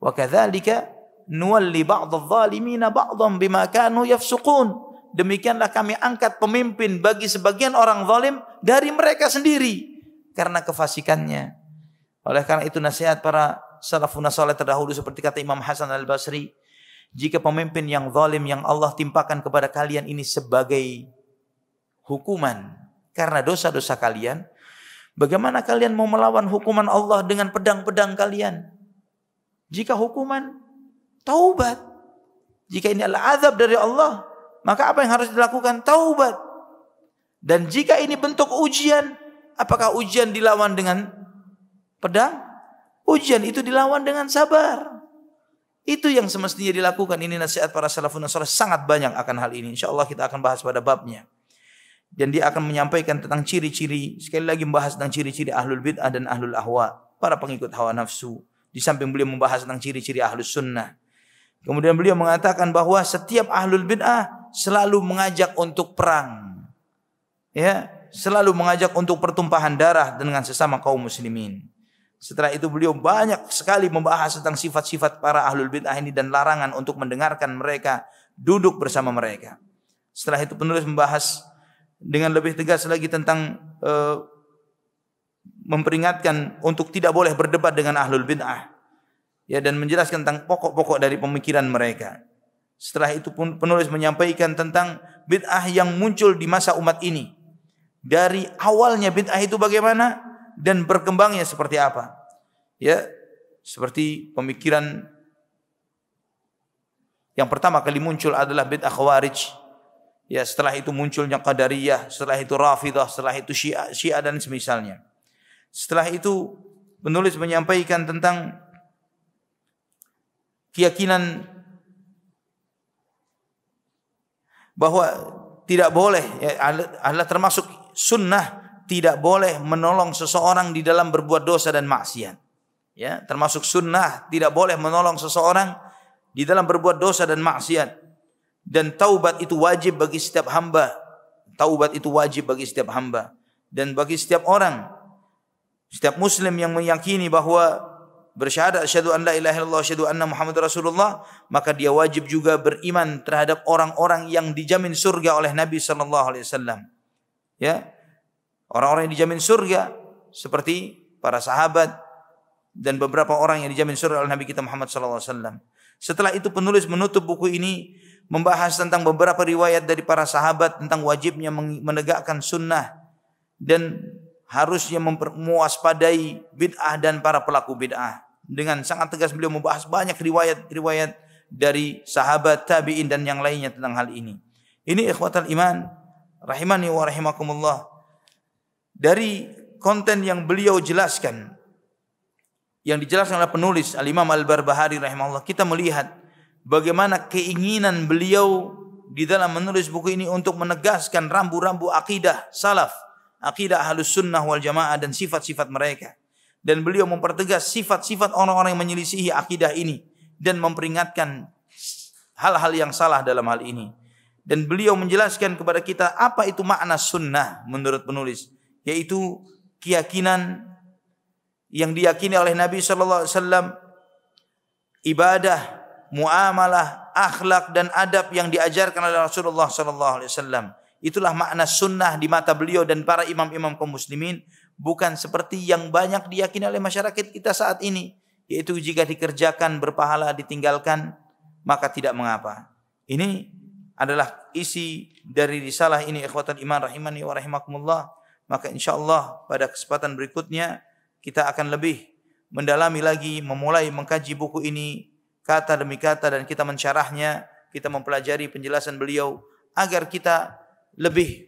Wa kadzalika nuwalli ba'dadh-dhalimina ba'dhan bima kanu yafsuqun. Demikianlah kami angkat pemimpin bagi sebagian orang zalim dari mereka sendiri karena kefasikannya. Oleh karena itu nasihat para salafun saleh terdahulu seperti kata Imam Hasan Al-Basri, jika pemimpin yang zalim yang Allah timpakan kepada kalian ini sebagai hukuman karena dosa-dosa kalian, bagaimana kalian mau melawan hukuman Allah dengan pedang-pedang kalian? Jika hukuman, taubat. Jika ini adalah azab dari Allah, maka apa yang harus dilakukan? Taubat. Dan jika ini bentuk ujian, apakah ujian dilawan dengan pedang? Ujian itu dilawan dengan sabar. Itu yang semestinya dilakukan. Ini nasihat para salafun saleh, sangat banyak akan hal ini. InsyaAllah kita akan bahas pada babnya. Dan dia akan menyampaikan tentang ciri-ciri, sekali lagi membahas tentang ciri-ciri ahlul bid'ah dan ahlul ahwa, para pengikut hawa nafsu. Di samping beliau membahas tentang ciri-ciri ahlus sunnah. Kemudian beliau mengatakan bahwa setiap ahlul bid'ah selalu mengajak untuk perang. Ya, selalu mengajak untuk pertumpahan darah dengan sesama kaum muslimin. Setelah itu beliau banyak sekali membahas tentang sifat-sifat para ahlul bid'ah ini dan larangan untuk mendengarkan mereka, duduk bersama mereka. Setelah itu penulis membahas dengan lebih tegas lagi tentang memperingatkan untuk tidak boleh berdebat dengan ahlul bid'ah, ya, dan menjelaskan tentang pokok-pokok dari pemikiran mereka. Setelah itu pun penulis menyampaikan tentang bid'ah yang muncul di masa umat ini, dari awalnya bid'ah itu bagaimana dan berkembangnya seperti apa. Ya, seperti pemikiran yang pertama kali muncul adalah bid'ah Khawarij. Ya, setelah itu munculnya Qadariyah, setelah itu Rafidah, setelah itu Syiah dan semisalnya. Setelah itu penulis menyampaikan tentang keyakinan bahwa tidak boleh, ya, adalah termasuk sunnah, tidak boleh menolong seseorang di dalam berbuat dosa dan maksiat. Ya, termasuk sunnah tidak boleh menolong seseorang di dalam berbuat dosa dan maksiat. Dan taubat itu wajib bagi setiap hamba. Taubat itu wajib bagi setiap hamba dan bagi setiap orang. Setiap muslim yang meyakini bahwa bersyahadat asyhadu an la ilaha illallah asyhadu anna Muhammadar Rasulullah, maka dia wajib juga beriman terhadap orang-orang yang dijamin surga oleh Nabi sallallahu alaihi wasallam. Ya. Orang-orang yang dijamin surga seperti para sahabat dan beberapa orang yang dijamin surga oleh Nabi kita Muhammad sallallahu alaihi wasallam. Setelah itu penulis menutup buku ini membahas tentang beberapa riwayat dari para sahabat tentang wajibnya menegakkan sunnah dan harusnya mewaspadai bid'ah dan para pelaku bid'ah. Dengan sangat tegas beliau membahas banyak riwayat-riwayat dari sahabat, tabi'in dan yang lainnya tentang hal ini. Ini ikhwatal iman rahimani wa rahimakumullah. Dari konten yang beliau jelaskan, yang dijelaskan oleh penulis Al-Imam Al-Barbahari rahimahullah, kita melihat bagaimana keinginan beliau di dalam menulis buku ini untuk menegaskan rambu-rambu akidah salaf, akidah Ahlus Sunnah wal Jamaah dan sifat-sifat mereka. Dan beliau mempertegas sifat-sifat orang-orang yang menyelisihi akidah ini dan memperingatkan hal-hal yang salah dalam hal ini. Dan beliau menjelaskan kepada kita apa itu makna sunnah menurut penulis, yaitu keyakinan yang diyakini oleh Nabi sallallahu alaihi wasallam, ibadah, muamalah, akhlak dan adab yang diajarkan oleh Rasulullah sallallahu alaihi wasallam. Itulah makna sunnah di mata beliau dan para imam-imam kaum muslimin, bukan seperti yang banyak diyakini oleh masyarakat kita saat ini, yaitu jika dikerjakan berpahala, ditinggalkan maka tidak mengapa. Ini adalah isi dari risalah ini ikhwatul iman rahimani wa rahimakumullah. Maka insyaallah pada kesempatan berikutnya kita akan lebih mendalami lagi, memulai mengkaji buku ini kata demi kata dan kita mensyarahnya, kita mempelajari penjelasan beliau agar kita lebih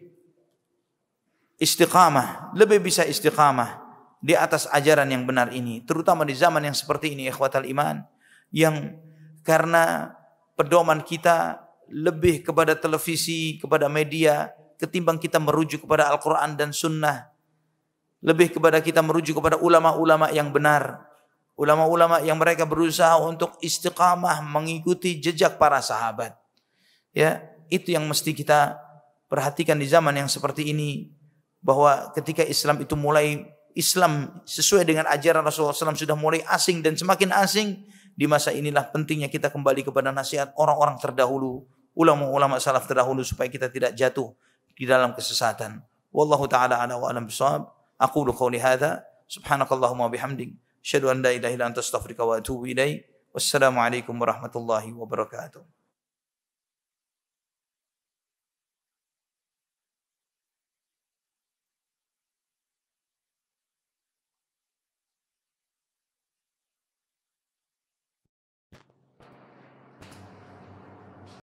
istiqamah, lebih bisa istiqamah di atas ajaran yang benar ini, terutama di zaman yang seperti ini ikhwatal iman, yang karena pedoman kita lebih kepada televisi, kepada media, ketimbang kita merujuk kepada Al-Quran dan Sunnah. Lebih kepada kita merujuk kepada ulama-ulama yang benar. Ulama-ulama yang mereka berusaha untuk istiqamah mengikuti jejak para sahabat. Ya, itu yang mesti kita perhatikan di zaman yang seperti ini. Bahwa ketika Islam itu mulai, Islam sesuai dengan ajaran Rasulullah SAW sudah mulai asing dan semakin asing. Di masa inilah pentingnya kita kembali kepada nasihat orang-orang terdahulu, ulama-ulama salaf terdahulu, supaya kita tidak jatuh di dalam kesesatan. Wallahu ta'ala ala wa alam bisawab. Aqulu qawli hadha, subhanakallahumma bihamdik, asyhadu an la ilaha illa anta astaghfiruka wa atubu ilaik. Wassalamu alaikum warahmatullahi wabarakatuh.